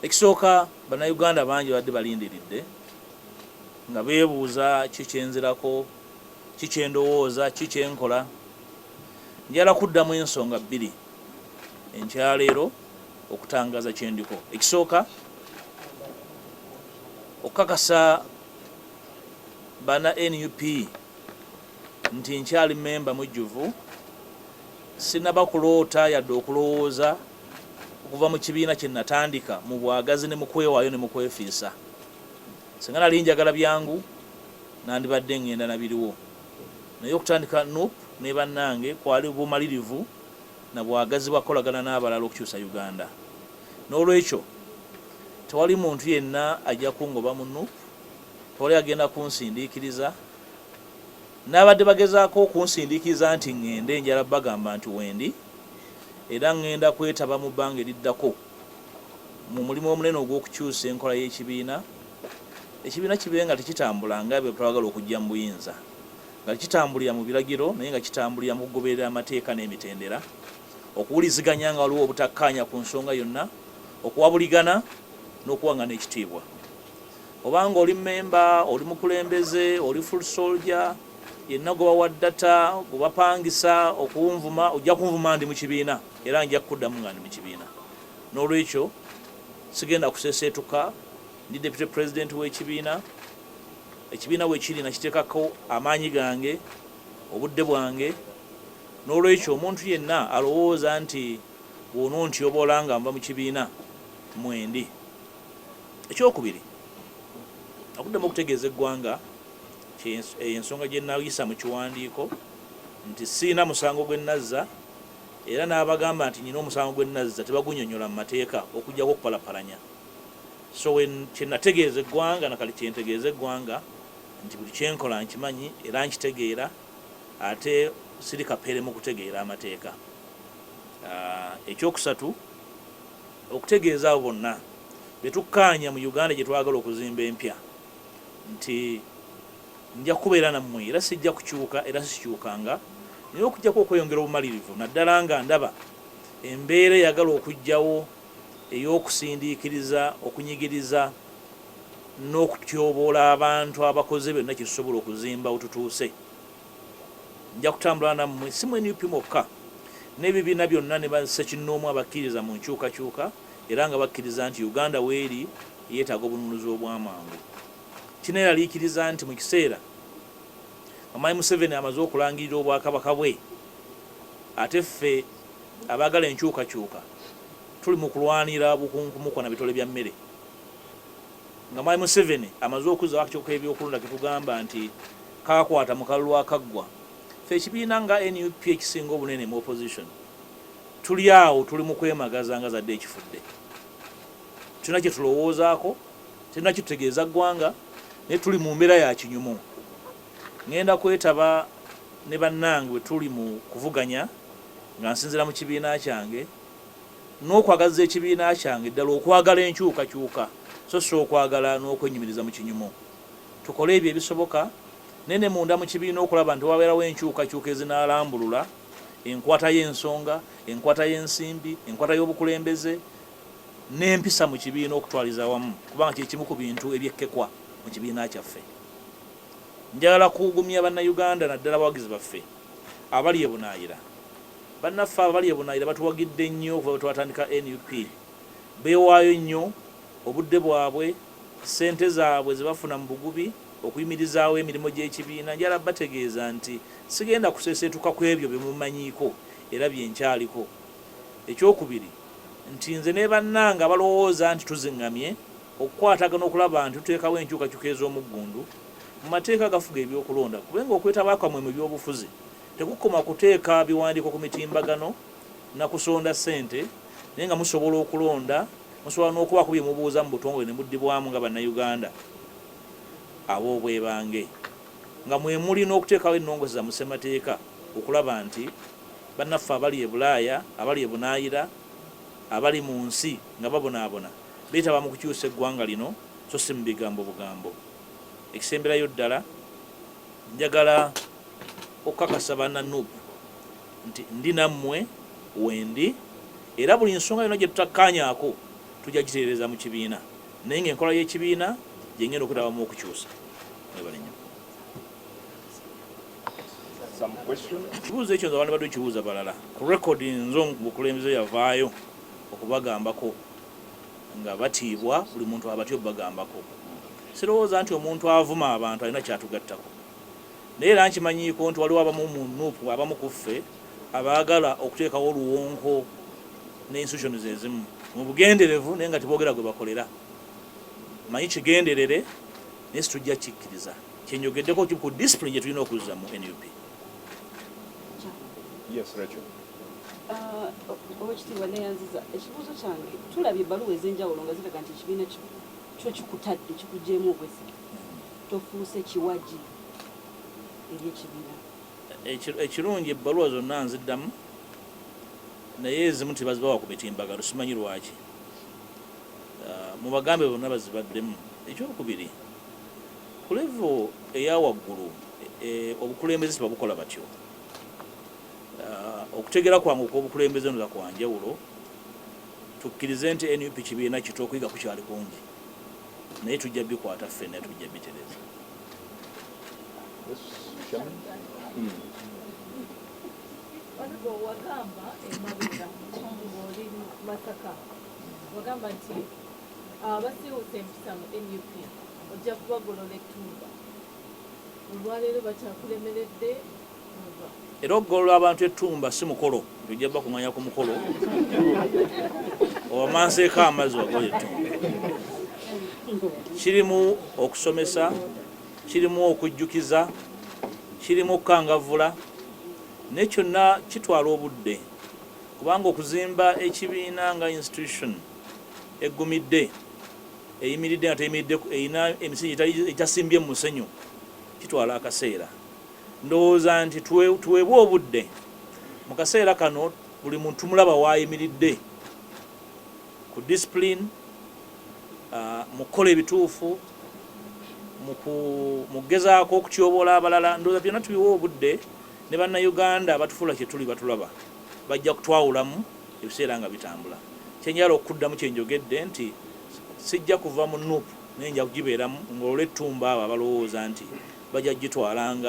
Ekisooka bannayuganda bangi badde balindiridde nga beebuuza kikyenzirako, kikyendowooza, kikyenkola. Njala kuddamu ensonga bbiri enkyaleero okutangaza kyendiko. Ekisooka okukakasa bana NUP nti nkyali memba mujjuvu, sinaba kuloota yadde okulowooza okuva mu kibiina kye natandika mu bwagazi ne mu kwewaayo ne mu kwefiisa. Singa nali njagala byangu nandibadde ngenda na biriwo, naye okutandika NUP ne bannange kwali bumalirivu na bwagazi bwakolagana n'abalala okukyusa Uganda. N'olwekyo tewali muntu yenna ajja kungoba mu NUP, tewali agenda kunsindiikiriza. N'abadde bagezaako kunsindiikiriza nti ngende, njala bagamba nti wendi, era ngenda kwetaba mu bbanga eriddako mu mulimu omunene ogw'okukyusa enkola y'ekibiina. Ekibiina kibe nga tekitambula nga bwe twagala okujja mu buyinza, nga kitambulira mu biragiro naye nga kitambulira mu kugoberera amateeka n'emitendera, okuwuliziganya nga waliwo obutakkaanya ku nsonga yonna, okuwabuligana n'okuwangana ekitiibwa. Obanga oli memba, oli mukulembeze, oli full soldier, yenna gwe bawa ddata, gwe bapangisa okunvuma, ojja kunvuma ndi mu kibiina era nja kuddamu nga ndi mu kibiina. N'olwekyo sigenda kuseeseetuka, ndi deputy president w'ekibiina. Ekibiina bwe kiri nakiteekako amaanyi gange, obudde bwange. N'olwekyo omuntu yenna alowooza nti bw'onontyobola nga nva mu kibiina mwendi. Ekyokubiri, okuddamu okutegeeza eggwanga ensonga gye nayisa mu kiwandiiko nti siina musango gwe nazza, era n'abagamba nti nyina omusango gwe nazza tebagunnyonnyola mu mateeka okuggyako okupalapalanya. So kye nategeeza eggwanga nakali kye ntegeeza eggwanga nti buli kyenkola nkimanyi era nkitegeera, ate siri kapere mu kutegeera amateeka. Ekyokusatu, okutegeeza abo bonna be tukkaanya mu Uganda gye twagala okuzimba empya nti nja kubeera nammwe era sijja kukyuka era sikyukanga, naye okujjako okweyongera obumalirivu, naddala nga ndaba embeera eyagala okujjawo ey'okusindiikiriza, okunyigiriza n'okutyoboola abantu abakoze byonna kye tusobola okuzimba wetutuuse. Nja kutambula nammwe, si mu NUP mokka, n'ebibiina byonna ne bassekinnoomu abakkiriza mu nkyukakyuka era nga bakkiriza nti Uganda weeri yeetaaga obununuzi obw'amangu. Kineeraliikiriza nti mu kiseera Mamayi Museveni amaze okulangirira obwakabaka bwe, ate ffe abaagala enkyukakyuka tuli mu kulwanira bukunkumukwa na bitole bya mmere. Nga Mamayi Museveni amaze okuzza akakyuka ebyokulonda ke tugamba nti kaakwata mu kalulu akaggwa, ffe ekibiina nga NUP ekisinga obunene mu opposition tuli awo, tuli mu kwemagaza nga zadde ekifudde. Tulina kye tulowoozaako, tulina kye tutegeeza ggwanga, naye tuli mu mbeera ya kinyumu. Ngenda kwetaba ne bannange bwe tuli mu kuvuganya nga nsinzira mu kibiina kyange, n'okwagaza ekibiina kyange ddala okwagala enkyukakyuka so si okwagala n'okwenyumiriza mu kinyumu. Tukole ebyo ebisoboka, nene munda mu kibiina okulaba nti wabeerawo enkyukakyuka ezinaalambulula enkwata y'ensonga, enkwata y'ensimbi, enkwata y'obukulembeze n'empisa mu kibiina okutwaliza wamu, kubanga kye kimu ku bintu ebyekkekwa mu kibiina kyaffe. Njagala kugumya bannayuganda naddala abawagizi baffe abali ebunaayira. Bannaffe abali ebunaayira batuwagidde nnyo okuva bwe twatandika NUP. Beewaayo nnyo obudde bwabwe, ssente zaabwe ze bafuna mu bugubi okuyimirizaawo emirimu gy'ekibiina. Njala bategeeza nti sigenda kuseeseetuka ku ebyo bye mumanyiiko era byenkyaliko. Ekyokubiri nti nze ne bannange abalowooza nti tuziŋŋamye okukwatagana okulaba nti tuteekawo enkyukakyuka ez'omuggundu mu mateeka agafuga ebyokulonda, kubenga okwetaba kwamwe mu byobufuzi tekukoma kuteeka biwandiiko ku mitimbagano na kusonda ssente, naye nga musobola okulonda, musobola n'okubaako bye mubuuza mu butongole ne muddibwamu nga bannayuganda ab'obwebange, nga mwe muli n'okuteekawo ennongoosa mu ssemateeka okulaba nti bannaffe abali e Bulaaya, abali e Bunaayira, abali mu nsi nga babonaabona beetaba mu kukyusa eggwanga lino so si mu bigambo bugambo. Ekisemberayo ddala njagala okukakasa banna NUP nti ndi nammwe wendi, era buli nsonga yonna gye tutakkaanyaako tujja gitereeza mu kibiina naye ng'enkola y'ekibiina gye ngenda okutabamu okukyusa. Ekibuuzo ekyo nze abantu badde kibuuza balala ku rekodi nzo mukulembeze yavaayo okubagambako nga batiibwa buli muntu abatyo bagambako. Sirowooza nti omuntu avuma abantu alina kyatugattako, naye era nkimanyiiko nti waliwo abamu mu nuupu abamu ku ffe abaagala okuteekawo oluwonko n'institutions ezimu mu bugenderevu naye nga teboogera gwe bakolera. Manyi kigenderere naye situjja kikkiriza kyenyogeddeko ku discipline gye tulina okuzza mu NUP. Yes, Rachel. Oweekitiibwa neyanziza ekibuuzo kyange tulabye ebbaluwa ez'enjawulo nga ziraga nti ekibiina kyo kikutadde kikuggyeemu obwesige tofuuse kiwaji eri ekibiina. Ekirungi ebbaluwa zonna nziddamu naye ezimu tebazibawa ku mitimbagano simanyi lwaki. Mu bagambe bonna bazibaddemu. Ekyokubiri ku level eya waggulu obukulembeze tebabukola batyo. Okutegera kwange okw'obukulembeze nza kwanjawulo tukkirize nti NUP kibiina kito okuyiga kukyali kungi naye tujja bikwata ffenna tujja bitereza. Wagamba emabega ng'oli Masaka wagamba nti abasiiwuusa empisa mu NUP ojja kubagolola ettumba. Olwaleero bakyakulemeredde era okugolola abantu ettumba si mukolo tujja bakuŋŋanya ku mukolo owamanseeko amazzi wagola ettumba. Kirimu okusomesa, kirimu okujjukiza, kirimu okukangavvula naye kyonna kitwala obudde kubanga okuzimba ekibiina nga institution eggumidde eyimiridde nga teyimiridde erina emisingi etasimbye mu musenyu kitwala akaseera. Ndowooza nti tuweebwe obudde mu kaseera kano buli muntu mulaba waayimiridde ku discipline mu kukola ebituufu mu kugezaako okutyoboola abalala. Ndowooza byonna tubiwe obudde ne bannayuganda abatufuula kye tuli batulaba bajja kutwawulamu ebiseera nga bitambula. Kyenjala okuddamu kyenjogedde nti sijja kuva mu nuupu naye nja kugibeeramu ng'olw'ettumba abo abalowooza nti bajja gitwalanga